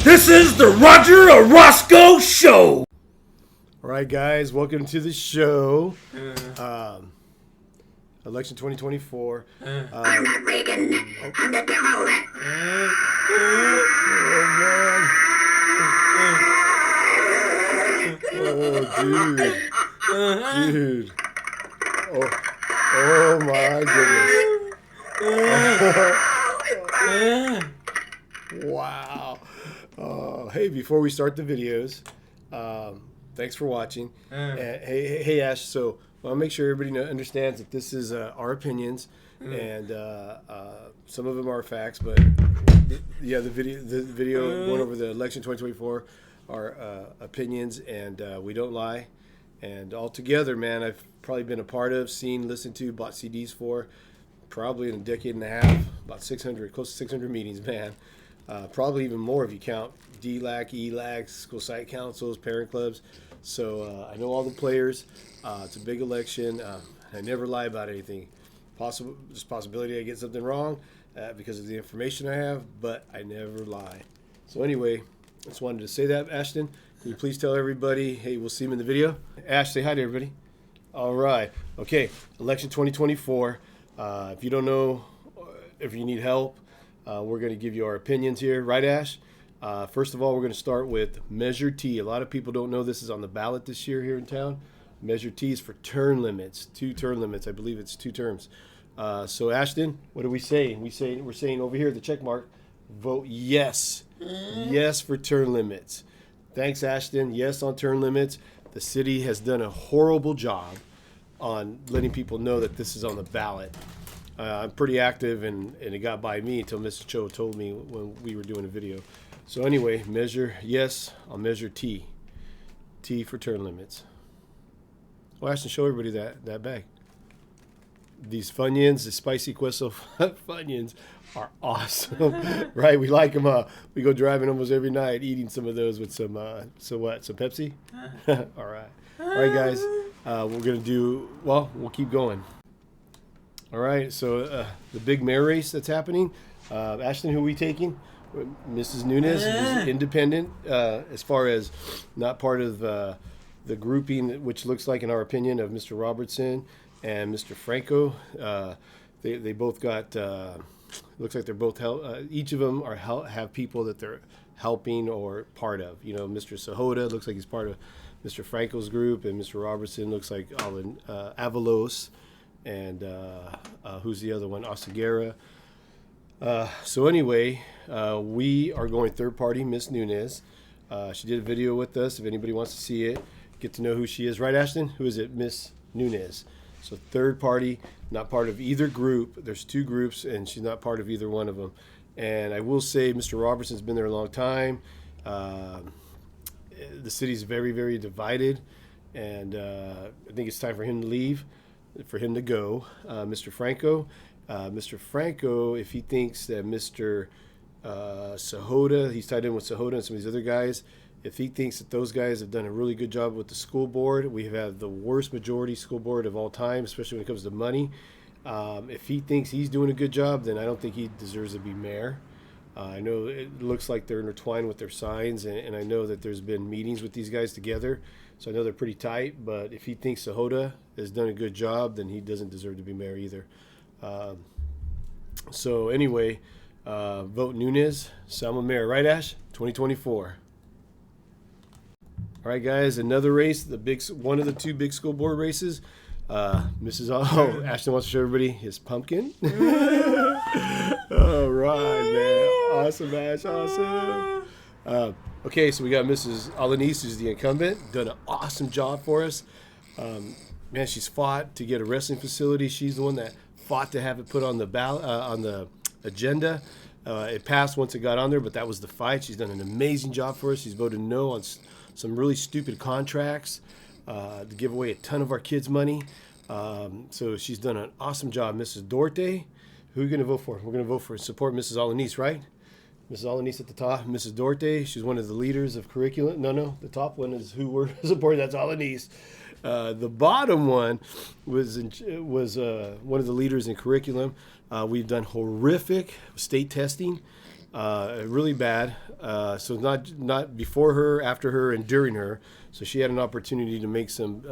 This is the Roger Orozco Show. All right, guys, welcome to the show. Election 2024. I'm not Reagan. I'm the devil. Oh, dude. Oh my goodness. Wow. Hey, before we start the videos, thanks for watching. Hey, Ash. So I want to make sure everybody understands that this is our opinions, and some of them are facts. But the video going over the election 2024 are opinions, and we don't lie. And altogether, man, I've probably been a part of, seen, listened to, bought CDs for, probably in a decade and a half, about 600, close to 600 meetings, man. Probably even more if you count DLAC, ELAC, school site councils, parent clubs. So I know all the players. It's a big election. I never lie about anything. There's a possibility I get something wrong because of the information I have, but I never lie. So anyway, just wanted to say that, Ashton. Can you please tell everybody, hey, we'll see him in the video. Ash, say hi to everybody. All right. Okay, election 2024. If you don't know, if you need help, we're going to give you our opinions here. Right, Ash? First of all, we're going to start with Measure T. A lot of people don't know this is on the ballot this year here in town. Measure T is for term limits, 2 term limits. I believe it's 2 terms. So, Ashton, what are we saying? We're saying over here, the check mark, vote yes. Yes for term limits. Thanks, Ashton. Yes on term limits. The city has done a horrible job on letting people know that this is on the ballot. I'm pretty active, and it got by me until Mr. Cho told me when we were doing a video. So anyway, measure yes on Measure T. T for term limits. Well, Ashton, show everybody that bag. These Funyuns, the spicy queso Funyuns, are awesome, right? We like them. We go driving almost every night, eating some of those with some Pepsi. All right, guys. We're gonna do well. We'll keep going. All right. So the big mayor race that's happening. Ashton, who are we taking? Mrs. Nunes, who's independent, as far as not part of the grouping, which looks like, in our opinion, of Mr. Robertson and Mr. Franco. They both got. Looks like they're both each of them have people that they're helping or part of. You know, Mr. Sahota looks like he's part of Mr. Franco's group, and Mr. Robertson looks like Avalos, and who's the other one? Oseguera. So anyway, we are going third party, Miss Nunes. She did a video with us. If anybody wants to see it, get to know who she is. Right, Ashton? Who is it? Miss Nunes. So third party, not part of either group. There's 2 groups, and she's not part of either one of them. And I will say Mr. Robertson's been there a long time. The city's very, very divided, and I think it's time for him to leave, for him to go. Mr. Franco, if he thinks that Mr. Sahota, he's tied in with Sahota and some of these other guys, if he thinks that those guys have done a really good job with the school board, we have had the worst majority school board of all time, especially when it comes to money. If he thinks he's doing a good job, then I don't think he deserves to be mayor. I know it looks like they're intertwined with their signs, and I know that there's been meetings with these guys together, so I know they're pretty tight. But if he thinks Sahota has done a good job, then he doesn't deserve to be mayor either. So anyway, vote Nunes, Selma mayor. Right, Ash? 2024. All right, guys, another race, one of the 2 big school board races. Ashton wants to show everybody his pumpkin. All right, man. Awesome, Ash. Awesome. Okay, so we got Mrs. Alanis, who's the incumbent, done an awesome job for us. Man, she's fought to get a wrestling facility. She's the one that fought to have it put on the ballot, on the agenda. It passed once it got on there, but that was the fight. She's done an amazing job for us. She's voted no on some really stupid contracts to give away a ton of our kids' money. So she's done an awesome job. Mrs. Duarte, who are you going to vote for? We're going to vote for support Mrs. Alanis, right? Mrs. Alanis at the top. Mrs. Duarte, she's one of the leaders of curriculum. No, the top one is who we're supporting. That's Alanis. The bottom one was one of the leaders in curriculum. We've done horrific state testing. really bad. So not before her, after her, and during her. So she had an opportunity to make some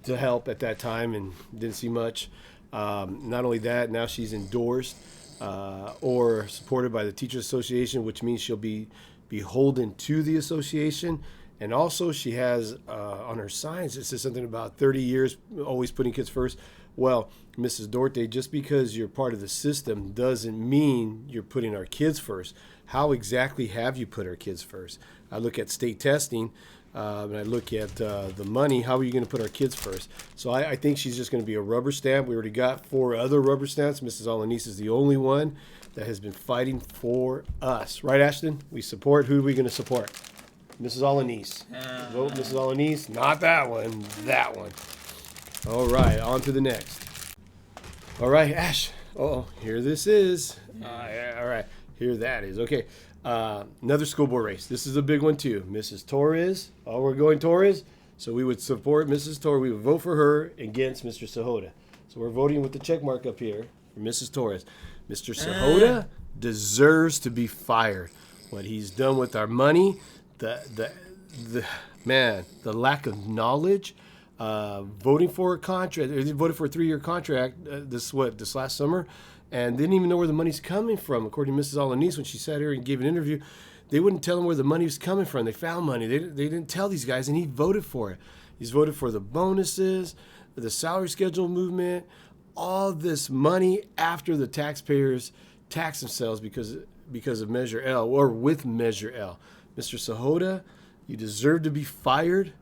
to help at that time and didn't see much. Not only that, now she's endorsed or supported by the Teachers Association, which means she'll be beholden to the association. And also she has on her signs, it says something about 30 years, always putting kids first. Well, Mrs. Dorte, just because you're part of the system doesn't mean you're putting our kids first. How exactly have you put our kids first? I look at state testing, and I look at the money. How are you going to put our kids first? So I think she's just going to be a rubber stamp. We already got 4 other rubber stamps. Mrs. Alanis is the only one that has been fighting for us. Right, Ashton? We support. Who are we going to support? Mrs. Alanis. Vote Mrs. Alanis. Not that one. That one. All right, on to the next. All right, Ash. Oh, here this is. Yeah, all right, here that is. Okay, another school board race. This is a big one too. Mrs. Torres. Oh, we're going Torres. So we would support Mrs. Torres. We would vote for her against Mr. Sahota. So we're voting with the check mark up here for Mrs. Torres. Mr. Sahota deserves to be fired. What he's done with our money, the lack of knowledge. Voting for a contract, they voted for a 3-year contract this last summer, and didn't even know where the money's coming from. According to Mrs. Alanis, when she sat here and gave an interview, they wouldn't tell him where the money was coming from. They found money. They didn't tell these guys, and he voted for it. He's voted for the bonuses, the salary schedule movement, all this money after the taxpayers tax themselves because of Measure L, or with Measure L. Mr. Sahota, you deserve to be fired.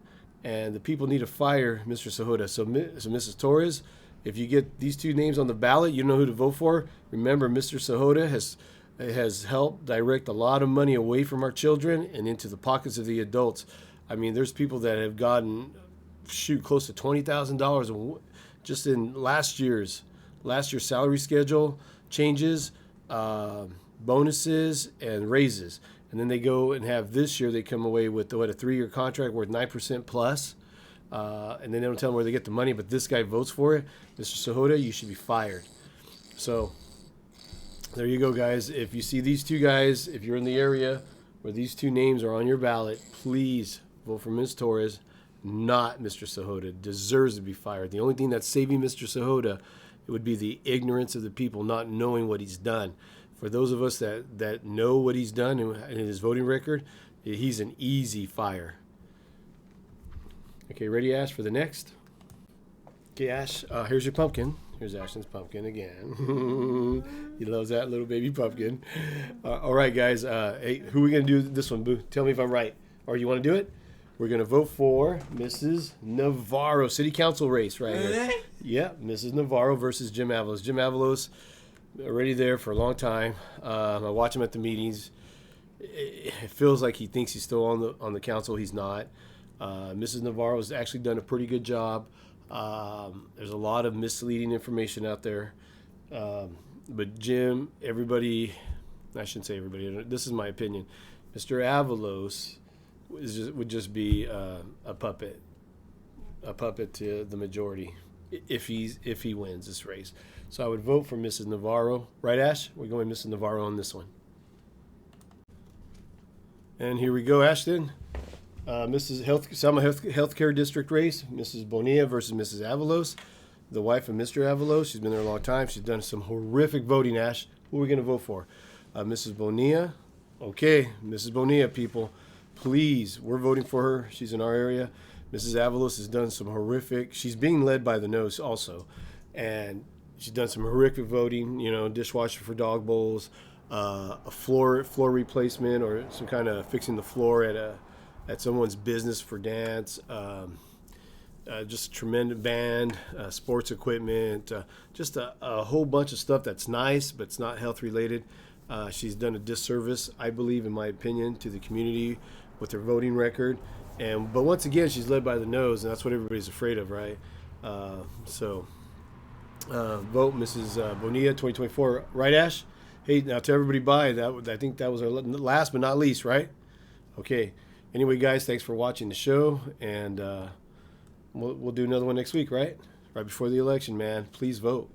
And the people need to fire Mr. Sahota. So Mrs. Torres, if you get these 2 names on the ballot, you know who to vote for. Remember, Mr. Sahota has helped direct a lot of money away from our children and into the pockets of the adults. I mean, there's people that have gotten, close to $20,000 just in last year's salary schedule changes, bonuses, and raises. And then they go and have this year, they come away with a 3-year contract worth 9% plus. And then they don't tell them where they get the money, but this guy votes for it. Mr. Sahota, you should be fired. So there you go, guys. If you see these 2 guys, if you're in the area where these 2 names are on your ballot, please vote for Ms. Torres, not Mr. Sahota. Deserves to be fired. The only thing that's saving Mr. Sahota, it would be the ignorance of the people not knowing what he's done. For those of us that know what he's done in his voting record, he's an easy fire. Okay, ready, Ash, for the next? Okay, Ash, here's your pumpkin. Here's Ashton's pumpkin again. He loves that little baby pumpkin. All right, guys. Hey, who are we going to do this one, Boo? Tell me if I'm right. Or you want to do it? We're going to vote for Mrs. Navarro, City Council race right here. Yeah, Mrs. Navarro versus Jim Avalos. Jim Avalos, already there for a long time. I watch him at the meetings. It feels like he thinks he's still on the council. He's not. Mrs. Navarro has actually done a pretty good job. There's a lot of misleading information out there. But Jim, everybody, I shouldn't say everybody, this is my opinion. Mr. Avalos would just be a puppet to the majority if he wins this race. So I would vote for Mrs. Navarro. Right, Ash? We're going Mrs. Navarro on this one. And here we go, Ashton. Selma Healthcare District race. Mrs. Bonilla versus Mrs. Avalos, the wife of Mr. Avalos. She's been there a long time. She's done some horrific voting, Ash. Who are we going to vote for? Mrs. Bonilla. Okay, Mrs. Bonilla, people. Please, we're voting for her. She's in our area. Mrs. Avalos has done some horrific. She's being led by the nose also. And she's done some horrific voting, dishwasher for dog bowls, a floor replacement, or some kind of fixing the floor at someone's business for dance, just a tremendous band, sports equipment, just a whole bunch of stuff that's nice, but it's not health related. She's done a disservice, I believe, in my opinion, to the community with her voting record. But once again, she's led by the nose, and that's what everybody's afraid of, right? Vote Mrs. Bonilla 2024. Right, Ash? Hey, now tell everybody bye. I think that was our last but not least, right? Okay. Anyway, guys, thanks for watching the show, and we'll do another one next week, right? Right before the election, man. Please vote.